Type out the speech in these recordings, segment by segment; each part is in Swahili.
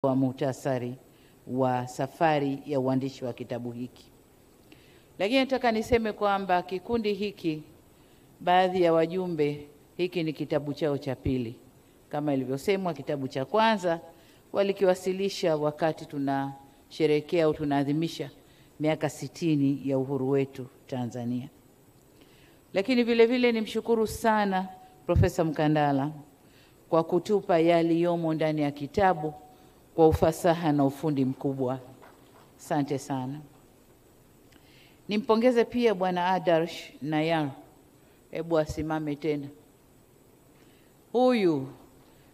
wa muhtasari wa safari ya uandishi wa kitabu hiki. Lakini nataka niseme kwamba kikundi hiki, baadhi ya wajumbe, hiki ni kitabu chao cha pili. Kama ilivyosemwa, kitabu cha kwanza walikiwasilisha wakati tunasherehekea au tunaadhimisha miaka 60 ya uhuru wetu Tanzania. Lakini vile vile nimshukuru sana Profesa Mkandala kwa kutupa yaliyomo ndani ya kitabu kwa ufasaha na ufundi mkubwa. Asante sana. Nimpongeze pia Bwana Adarsh Nayar. Hebu asimame tena. Huyu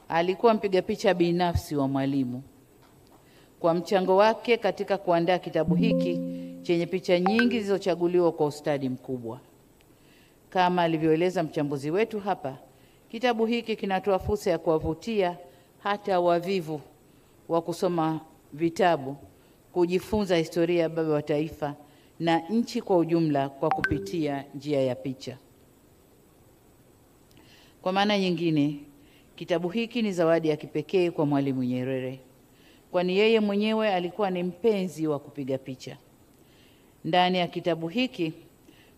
alikuwa mpiga picha binafsi wa Mwalimu. Kwa mchango wake katika kuandaa kitabu hiki chenye picha nyingi zilizochaguliwa kwa ustadi mkubwa. Kama alivyoeleza mchambuzi wetu hapa, kitabu hiki kinatoa fursa ya kuwavutia hata wavivu wa kusoma vitabu kujifunza historia ya baba wa taifa na nchi kwa ujumla kwa kupitia njia ya picha. Kwa maana nyingine, kitabu hiki ni zawadi ya kipekee kwa Mwalimu Nyerere, kwani yeye mwenyewe alikuwa ni mpenzi wa kupiga picha. Ndani ya kitabu hiki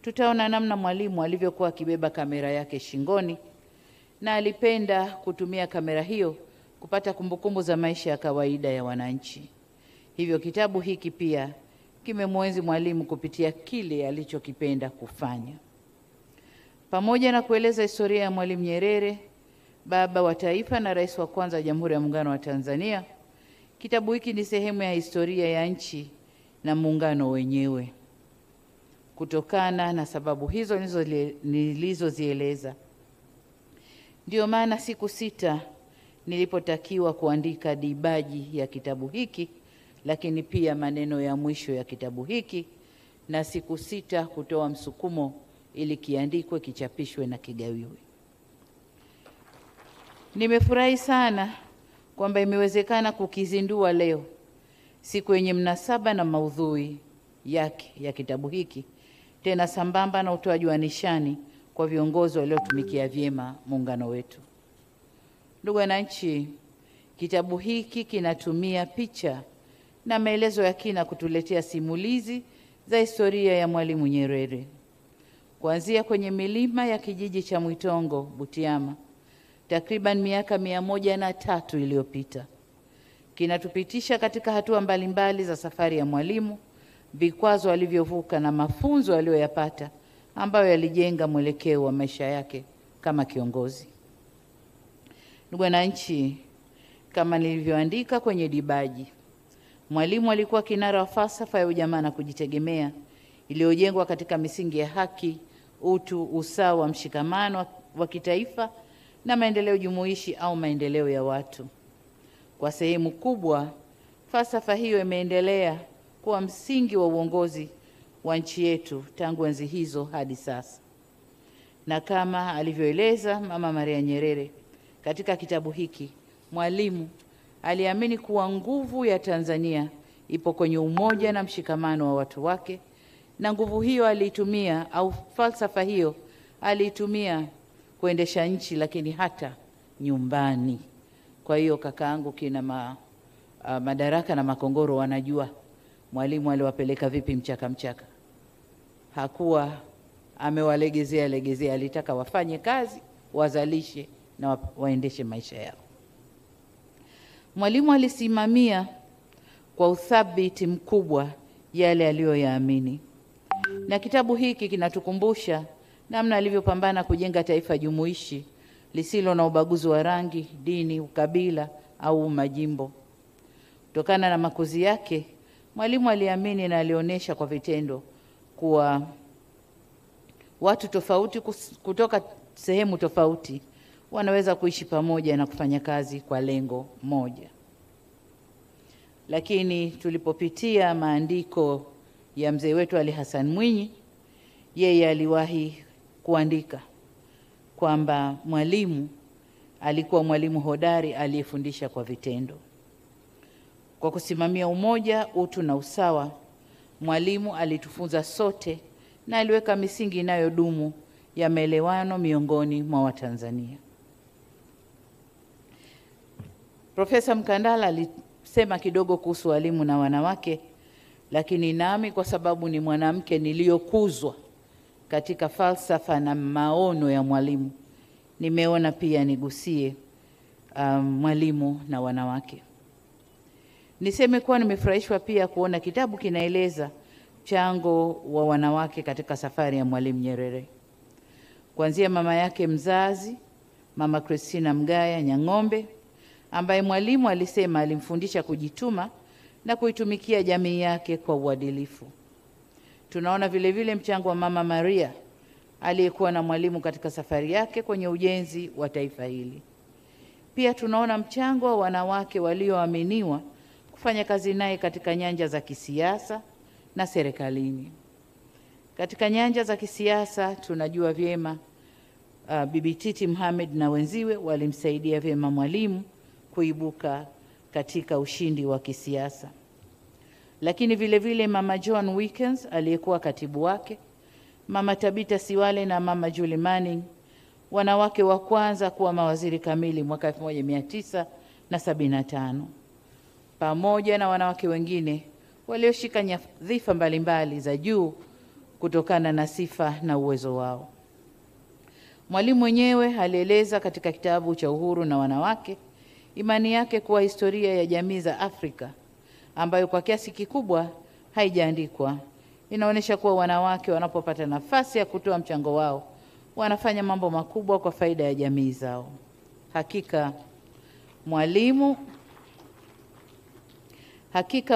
tutaona namna Mwalimu alivyokuwa akibeba kamera yake shingoni, na alipenda kutumia kamera hiyo kupata kumbukumbu za maisha ya kawaida ya wananchi. Hivyo kitabu hiki pia kimemwenzi Mwalimu kupitia kile alichokipenda kufanya. Pamoja na kueleza historia ya Mwalimu Nyerere, baba wa taifa na rais wa kwanza wa Jamhuri ya Muungano wa Tanzania, kitabu hiki ni sehemu ya historia ya nchi na muungano wenyewe. Kutokana na sababu hizo nilizozieleza, ndio maana siku 6 nilipotakiwa kuandika dibaji ya kitabu hiki, lakini pia maneno ya mwisho ya kitabu hiki, na siku 6 kutoa msukumo ili kiandikwe, kichapishwe na kigawiwe. Nimefurahi sana kwamba imewezekana kukizindua leo, siku yenye mnasaba na maudhui yake ya kitabu hiki, tena sambamba na utoaji wa nishani kwa viongozi waliotumikia vyema muungano wetu. Ndugu wananchi, kitabu hiki kinatumia picha na maelezo ya kina kutuletea simulizi za historia ya Mwalimu Nyerere, kuanzia kwenye milima ya kijiji cha Mwitongo, Butiama, takriban miaka 103 iliyopita. Kinatupitisha katika hatua mbalimbali za safari ya Mwalimu, vikwazo alivyovuka na mafunzo aliyoyapata ambayo yalijenga mwelekeo wa maisha yake kama kiongozi. Ndugu wananchi, kama nilivyoandika kwenye dibaji, Mwalimu alikuwa kinara wa falsafa ya ujamaa na kujitegemea iliyojengwa katika misingi ya haki, utu, usawa, mshikamano wa kitaifa na maendeleo jumuishi au maendeleo ya watu. Kwa sehemu kubwa, falsafa hiyo imeendelea kuwa msingi wa uongozi wa nchi yetu tangu enzi hizo hadi sasa. Na kama alivyoeleza Mama Maria Nyerere katika kitabu hiki, Mwalimu aliamini kuwa nguvu ya Tanzania ipo kwenye umoja na mshikamano wa watu wake, na nguvu hiyo aliitumia, au falsafa hiyo aliitumia kuendesha nchi, lakini hata nyumbani. Kwa hiyo kakaangu kina Madaraka na Makongoro wanajua Mwalimu aliwapeleka vipi mchaka. Hakuwa amewalegezea, alitaka wafanye kazi, wazalishe na waendeshe maisha yao. Mwalimu alisimamia kwa uthabiti mkubwa yale aliyoyaamini. Na kitabu hiki kinatukumbusha namna alivyopambana kujenga taifa jumuishi lisilo na ubaguzi wa rangi, dini, ukabila au majimbo. Kutokana na makuzi yake, Mwalimu aliamini na alionyesha kwa vitendo kuwa watu tofauti kutoka sehemu tofauti wanaweza kuishi pamoja na kufanya kazi kwa lengo moja. Lakini tulipopitia maandiko ya mzee wetu Ali Hassan Mwinyi, yeye aliwahi kuandika kwamba Mwalimu alikuwa mwalimu hodari aliyefundisha kwa vitendo. Kwa kusimamia umoja, utu na usawa, Mwalimu alitufunza sote na aliweka misingi inayodumu ya maelewano miongoni mwa Watanzania. Profesa Mkandala sema kidogo kuhusu walimu na wanawake, lakini nami kwa sababu ni mwanamke niliyokuzwa katika falsafa na maono ya mwalimu, nimeona pia nigusie mwalimu na wanawake. Niseme kuwa nimefurahishwa pia kuona kitabu kinaeleza mchango wa wanawake katika safari ya Mwalimu Nyerere. Kuanzia mama yake mzazi, Mama Christina Mgaya Nyang'ombe, ambaye mwalimu alisema alimfundisha kujituma na kuitumikia jamii yake kwa uadilifu. Tunaona vile vile mchango wa Mama Maria, aliyekuwa na mwalimu katika safari yake kwenye ujenzi wa taifa hili. Pia tunaona mchango wa wanawake walioaminiwa kufanya kazi naye katika nyanja za kisiasa na serikalini. Katika nyanja za kisiasa tunajua vyema Bibi Titi Mohamed na wenziwe walimsaidia vyema mwalimu kuibuka katika ushindi wa kisiasa. Lakini vile vile Mama John Wickens aliyekuwa katibu wake, Mama Tabita Siwale na Mama Julie Manning, wanawake wa kwanza kuwa mawaziri kamili mwaka 1975, pamoja na wanawake wengine walioshika nyadhifa mbalimbali za juu kutokana na sifa na uwezo wao. Mwalimu mwenyewe alieleza katika kitabu cha Uhuru na Wanawake imani yake kuwa historia ya jamii za Afrika, ambayo kwa kiasi kikubwa haijaandikwa, inaonyesha kuwa wanawake wanapopata nafasi ya kutoa mchango wao wanafanya mambo makubwa kwa faida ya jamii zao. Hakika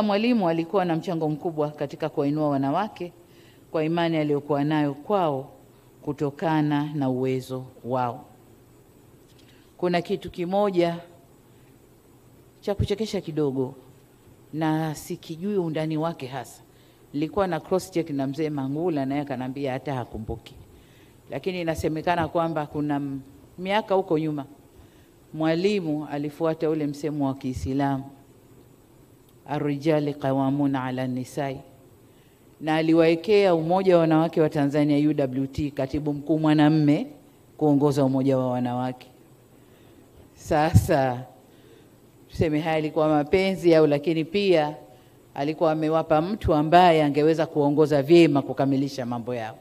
mwalimu alikuwa na mchango mkubwa katika kuwainua wanawake kwa imani aliyokuwa nayo kwao kutokana na uwezo wao. Kuna kitu kimoja cha kuchekesha kidogo na sikijui undani wake hasa. Nilikuwa na cross check na mzee Mangula naye akaniambia hata hakumbuki. Lakini inasemekana kwamba kuna miaka huko nyuma mwalimu alifuata ule msemo wa Kiislamu, Ar-rijali qawamuna ala nisai, na aliwaekea umoja wa wanawake wa Tanzania UWT katibu mkuu mwanamume kuongoza umoja wa wanawake. Sasa tuseme haya alikuwa mapenzi au, lakini pia alikuwa amewapa mtu ambaye angeweza kuongoza vyema kukamilisha mambo yao,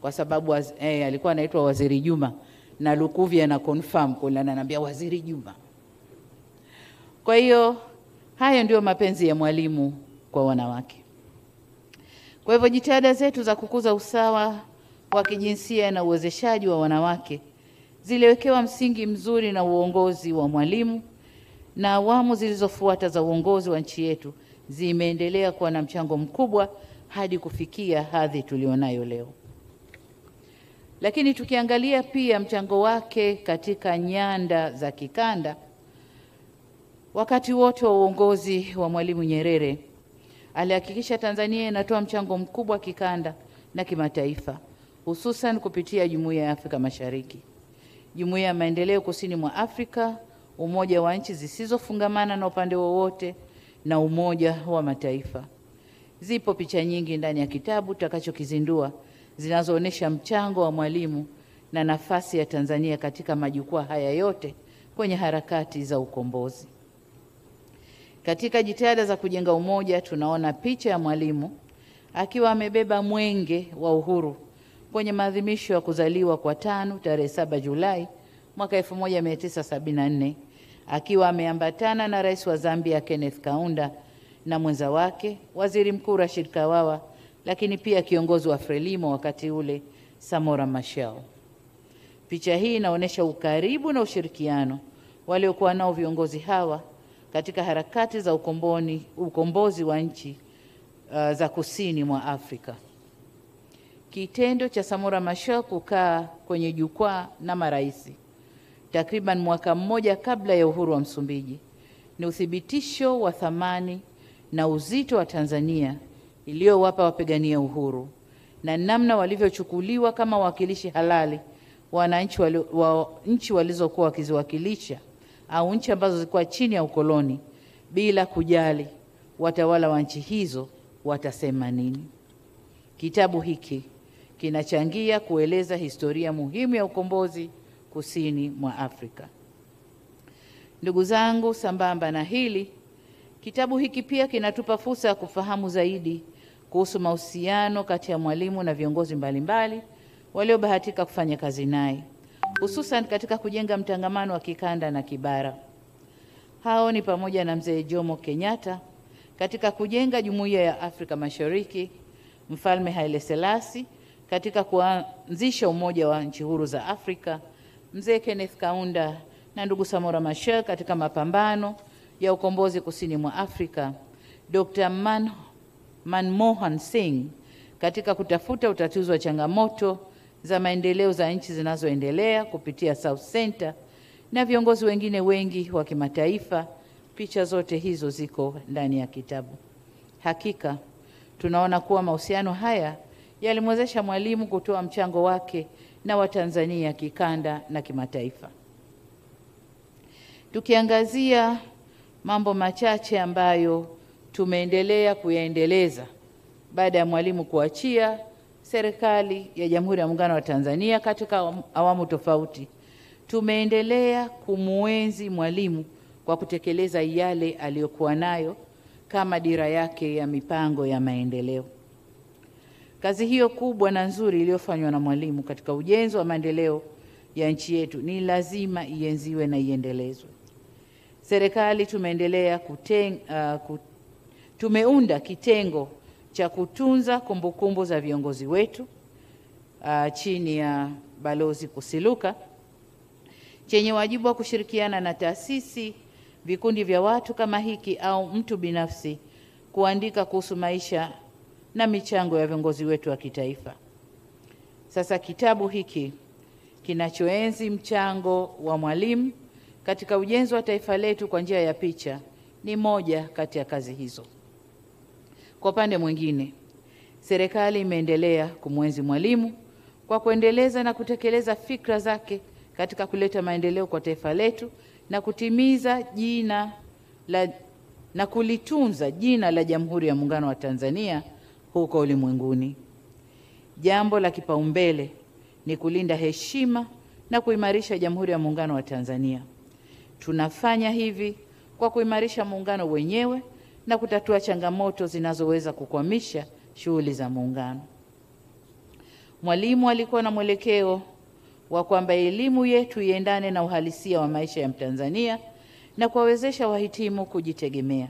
kwa sababu alikuwa anaitwa Waziri Juma na Lukuvia na confirm kula ananiambia Waziri Juma. Kwa hiyo hayo ndio mapenzi ya mwalimu kwa wanawake. Kwa hivyo jitihada zetu za kukuza usawa wa kijinsia na uwezeshaji wa wanawake ziliwekewa msingi mzuri na uongozi wa mwalimu, na awamu zilizofuata za uongozi wa nchi yetu zimeendelea kuwa na mchango mkubwa hadi kufikia hadhi tulionayo leo. Lakini tukiangalia pia mchango wake katika nyanda za kikanda, wakati wote wa uongozi wa Mwalimu Nyerere alihakikisha Tanzania inatoa mchango mkubwa kikanda na kimataifa, hususan kupitia Jumuiya ya Afrika Mashariki, Jumuiya ya Maendeleo Kusini mwa Afrika, Umoja wa Nchi Zisizofungamana na upande wowote na Umoja wa Mataifa. Zipo picha nyingi ndani ya kitabu tutakachokizindua zinazoonyesha mchango wa mwalimu na nafasi ya Tanzania katika majukwaa haya yote kwenye harakati za ukombozi. Katika jitihada za kujenga umoja, tunaona picha ya mwalimu akiwa amebeba mwenge wa uhuru kwenye maadhimisho ya kuzaliwa kwa TANU tarehe 7 Julai mwaka 1974, akiwa ameambatana na Rais wa Zambia Kenneth Kaunda na mwenza wake Waziri Mkuu Rashid Kawawa, lakini pia kiongozi wa Frelimo wakati ule Samora Machel. Picha hii inaonyesha ukaribu na ushirikiano waliokuwa nao viongozi hawa katika harakati za ukombozi wa nchi za kusini mwa Afrika. Kitendo cha Samora Machel kukaa kwenye jukwaa na marais takriban mwaka mmoja kabla ya uhuru wa Msumbiji ni uthibitisho wa thamani na uzito wa Tanzania iliyowapa wapigania uhuru na namna walivyochukuliwa kama wakilishi halali wananchi wa nchi walizokuwa wakiziwakilisha au nchi ambazo zilikuwa chini ya ukoloni, bila kujali watawala wa nchi hizo watasema nini. Kitabu hiki kinachangia kueleza historia muhimu ya ukombozi kusini mwa Afrika. Ndugu zangu, sambamba na hili Kitabu hiki pia kinatupa fursa ya kufahamu zaidi kuhusu mahusiano kati ya mwalimu na viongozi mbalimbali waliobahatika kufanya kazi naye, hususan katika kujenga mtangamano wa kikanda na kibara. Hao ni pamoja na Mzee Jomo Kenyatta katika kujenga Jumuiya ya Afrika Mashariki, Mfalme Haile Selassie katika kuanzisha Umoja wa Nchi Huru za Afrika, Mzee Kenneth Kaunda na ndugu Samora Machel katika mapambano ya ukombozi kusini mwa Afrika, Dr. Manmohan Singh katika kutafuta utatuzi wa changamoto za maendeleo za nchi zinazoendelea kupitia South Center, na viongozi wengine wengi wa kimataifa. Picha zote hizo ziko ndani ya kitabu. Hakika tunaona kuwa mahusiano haya yalimwezesha Mwalimu kutoa mchango wake na Watanzania kikanda na kimataifa. Tukiangazia mambo machache ambayo tumeendelea kuyaendeleza baada ya Mwalimu kuachia serikali ya Jamhuri ya Muungano wa Tanzania katika awamu tofauti, tumeendelea kumuenzi Mwalimu kwa kutekeleza yale aliyokuwa nayo kama dira yake ya mipango ya maendeleo. Kazi hiyo kubwa na nzuri iliyofanywa na Mwalimu katika ujenzi wa maendeleo ya nchi yetu ni lazima ienziwe na iendelezwe. Serikali tumeunda kitengo cha kutunza kumbukumbu za viongozi wetu chini ya Balozi Kusiluka, chenye wajibu wa kushirikiana na taasisi, vikundi vya watu kama hiki au mtu binafsi kuandika kuhusu maisha na michango ya viongozi wetu wa kitaifa. Sasa kitabu hiki kinachoenzi mchango wa Mwalimu katika ujenzi wa taifa letu kwa njia ya picha ni moja kati ya kazi hizo. Kwa upande mwingine, serikali imeendelea kumwenzi Mwalimu kwa kuendeleza na kutekeleza fikra zake katika kuleta maendeleo kwa taifa letu na kutimiza na kulitunza jina la Jamhuri ya Muungano wa Tanzania huko ulimwenguni. Jambo la kipaumbele ni kulinda heshima na kuimarisha Jamhuri ya Muungano wa Tanzania. Tunafanya hivi kwa kuimarisha muungano wenyewe na kutatua changamoto zinazoweza kukwamisha shughuli za muungano. Mwalimu alikuwa na mwelekeo wa kwamba elimu yetu iendane na uhalisia wa maisha ya Mtanzania na kuwawezesha wahitimu kujitegemea.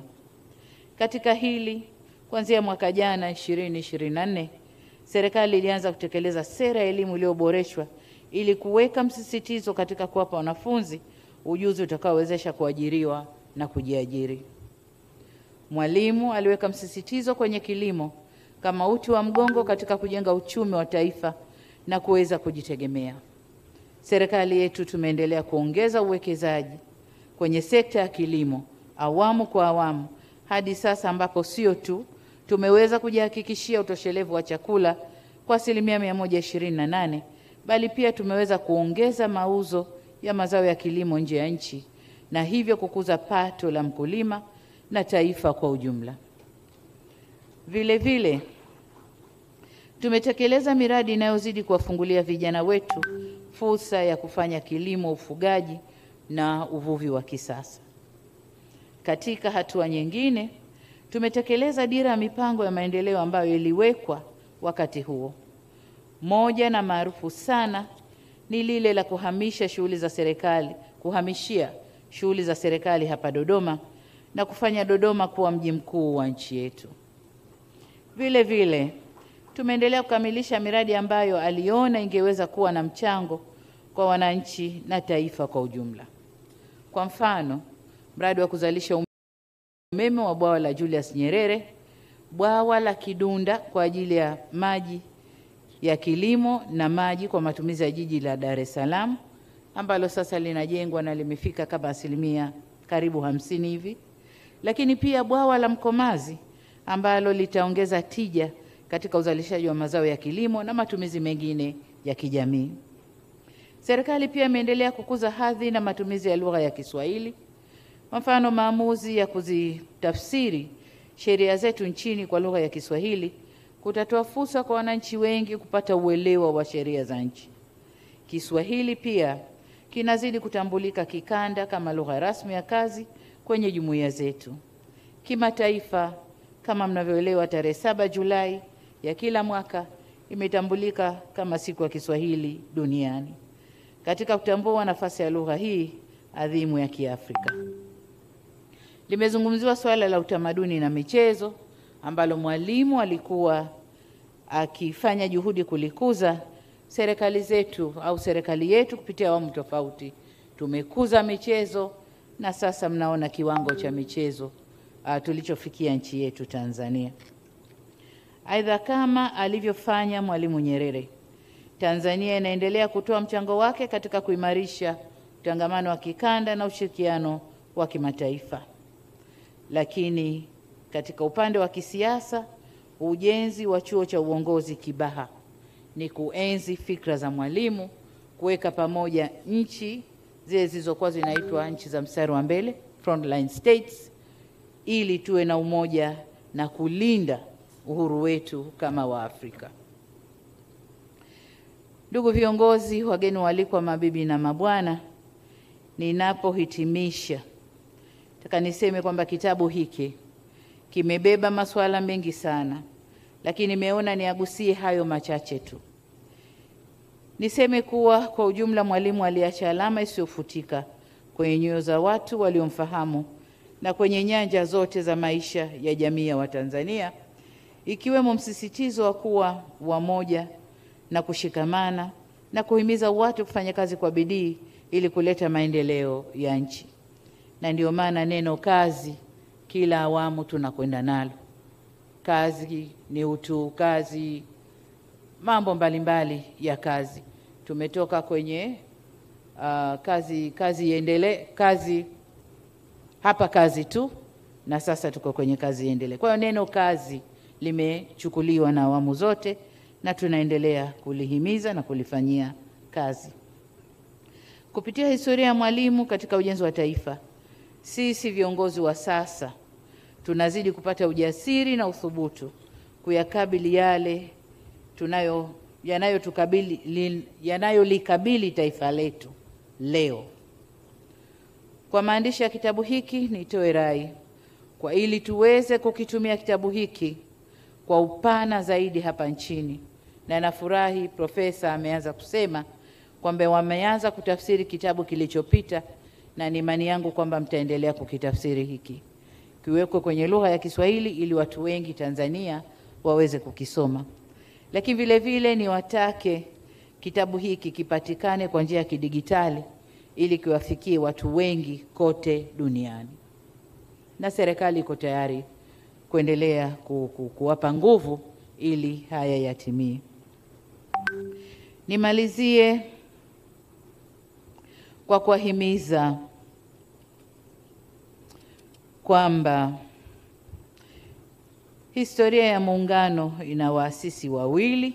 Katika hili, kuanzia mwaka jana 2024, serikali ilianza kutekeleza sera ya elimu iliyoboreshwa ili kuweka msisitizo katika kuwapa wanafunzi ujuzi utakaowezesha kuajiriwa na kujiajiri. Mwalimu aliweka msisitizo kwenye kilimo kama uti wa mgongo katika kujenga uchumi wa taifa na kuweza kujitegemea. Serikali yetu tumeendelea kuongeza uwekezaji kwenye sekta ya kilimo awamu kwa awamu hadi sasa, ambapo sio tu tumeweza kujihakikishia utoshelevu wa chakula kwa 128%, bali pia tumeweza kuongeza mauzo ya mazao ya kilimo nje ya nchi na hivyo kukuza pato la mkulima na taifa kwa ujumla. Vile vile tumetekeleza miradi inayozidi kuwafungulia vijana wetu fursa ya kufanya kilimo, ufugaji na uvuvi wa kisasa. Katika hatua nyingine, tumetekeleza dira ya mipango ya maendeleo ambayo iliwekwa wakati huo. Moja na maarufu sana ni lile la kuhamishia shughuli za serikali hapa Dodoma na kufanya Dodoma kuwa mji mkuu wa nchi yetu. Vile vile tumeendelea kukamilisha miradi ambayo aliona ingeweza kuwa na mchango kwa wananchi na taifa kwa ujumla. Kwa mfano, mradi wa kuzalisha umeme wa bwawa la Julius Nyerere, bwawa la Kidunda kwa ajili ya maji ya kilimo na maji kwa matumizi ya jiji la Dar es Salaam, ambalo sasa linajengwa na limefika kama asilimia karibu 50 hivi. Lakini pia bwawa la Mkomazi ambalo litaongeza tija katika uzalishaji wa mazao ya kilimo na matumizi mengine ya kijamii. Serikali pia imeendelea kukuza hadhi na matumizi ya lugha ya Kiswahili. Kwa mfano, maamuzi ya kuzitafsiri sheria zetu nchini kwa lugha ya Kiswahili kutatoa fursa kwa wananchi wengi kupata uelewa wa sheria za nchi. Kiswahili pia kinazidi kutambulika kikanda kama lugha rasmi ya kazi kwenye jumuiya zetu. Kimataifa, kama mnavyoelewa, tarehe 7 Julai ya kila mwaka imetambulika kama siku ya Kiswahili duniani katika kutambua nafasi ya lugha hii adhimu ya Kiafrika. Limezungumziwa swala la utamaduni na michezo ambalo mwalimu alikuwa akifanya juhudi kulikuza. Serikali zetu au serikali yetu kupitia awamu tofauti tumekuza michezo, na sasa mnaona kiwango cha michezo tulichofikia nchi yetu Tanzania. Aidha, kama alivyofanya Mwalimu Nyerere, Tanzania inaendelea kutoa mchango wake katika kuimarisha utangamano wa kikanda na ushirikiano wa kimataifa. Lakini katika upande wa kisiasa, ujenzi wa chuo cha uongozi Kibaha ni kuenzi fikra za Mwalimu, kuweka pamoja nchi zile zilizokuwa zinaitwa nchi za mstari wa mbele, frontline states, ili tuwe na umoja na kulinda uhuru wetu kama Waafrika. Ndugu viongozi, wageni waalikwa, mabibi na mabwana, ninapohitimisha nataka niseme kwamba kitabu hiki kimebeba masuala mengi sana, lakini nimeona niagusie hayo machache tu. Niseme kuwa kwa ujumla Mwalimu aliacha alama isiyofutika kwenye nyoyo za watu waliomfahamu na kwenye nyanja zote za maisha ya jamii ya Watanzania, ikiwemo msisitizo wa kuwa wamoja na kushikamana na kuhimiza watu kufanya kazi kwa bidii ili kuleta maendeleo ya nchi. Na ndio maana neno kazi kila awamu tunakwenda nalo. Kazi ni utu, kazi, mambo mbalimbali ya kazi. Tumetoka kwenye kazi iendelee, kazi hapa kazi tu, na sasa tuko kwenye kazi iendelee. Kwa hiyo neno kazi limechukuliwa na awamu zote na tunaendelea kulihimiza na kulifanyia kazi. Kupitia historia ya Mwalimu katika ujenzi wa taifa, sisi viongozi wa sasa tunazidi kupata ujasiri na uthubutu kuyakabili yale yanayolikabili taifa letu leo. Kwa maandishi ya kitabu hiki nitoe rai kwa ili tuweze kukitumia kitabu hiki kwa upana zaidi hapa nchini, na nafurahi Profesa ameanza kusema kwamba wameanza kutafsiri kitabu kilichopita, na ni imani yangu kwamba mtaendelea kukitafsiri hiki kiwekwe kwenye lugha ya Kiswahili ili watu wengi Tanzania waweze kukisoma. Lakini vile vile niwatake kitabu hiki kipatikane kwa njia ya kidigitali ili kiwafikie watu wengi kote duniani, na serikali iko tayari kuendelea kuwapa nguvu ili haya yatimie. Nimalizie kwa kuwahimiza kwamba historia ya Muungano ina waasisi wawili,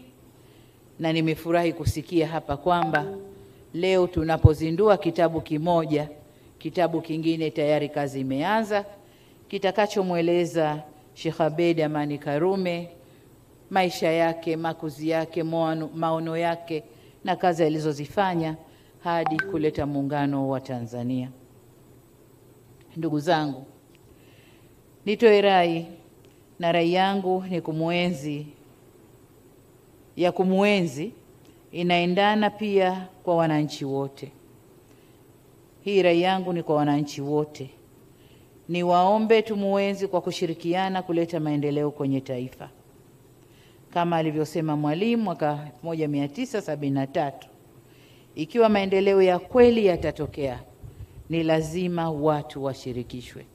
na nimefurahi kusikia hapa kwamba leo tunapozindua kitabu kimoja, kitabu kingine tayari kazi imeanza, kitakachomweleza Sheikh Abeid Amani Karume, maisha yake, makuzi yake, maono yake na kazi alizozifanya hadi kuleta muungano wa Tanzania. Ndugu zangu, nitoe rai, na rai yangu ni kumuenzi inaendana pia kwa wananchi wote. Hii rai yangu ni kwa wananchi wote. Ni waombe tumuenzi kwa kushirikiana kuleta maendeleo kwenye taifa. Kama alivyosema Mwalimu mwaka 1973, ikiwa maendeleo ya kweli yatatokea, ni lazima watu washirikishwe.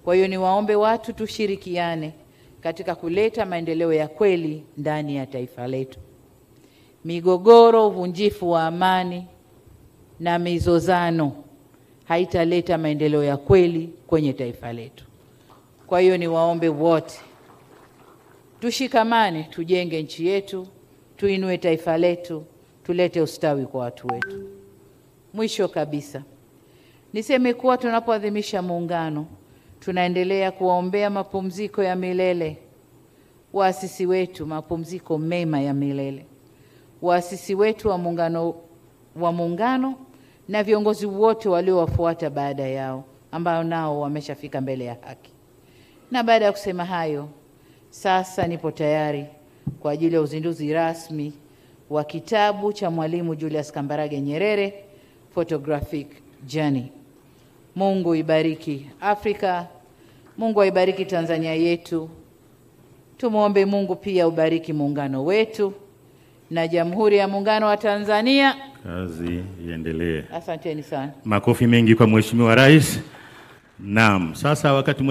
Kwa hiyo ni waombe watu tushirikiane katika kuleta maendeleo ya kweli ndani ya taifa letu. Migogoro, uvunjifu wa amani na mizozano haitaleta maendeleo ya kweli kwenye taifa letu. Kwa hiyo ni waombe wote tushikamane, tujenge nchi yetu, tuinue taifa letu, tulete ustawi kwa watu wetu. Mwisho kabisa, niseme kuwa tunapoadhimisha Muungano, tunaendelea kuwaombea mapumziko ya milele waasisi wetu, mapumziko mema ya milele waasisi wetu wa Muungano na viongozi wote waliowafuata baada yao ambao nao wameshafika mbele ya haki. Na baada ya kusema hayo, sasa nipo tayari kwa ajili ya uzinduzi rasmi wa kitabu cha Mwalimu Julius Kambarage Nyerere, Photographic Journey. Mungu ibariki Afrika, Mungu aibariki Tanzania yetu. Tumuombe Mungu pia ubariki muungano wetu na Jamhuri ya Muungano wa Tanzania. Kazi iendelee. Asanteni sana. Makofi mengi kwa Mheshimiwa Rais. Naam, sasa wakati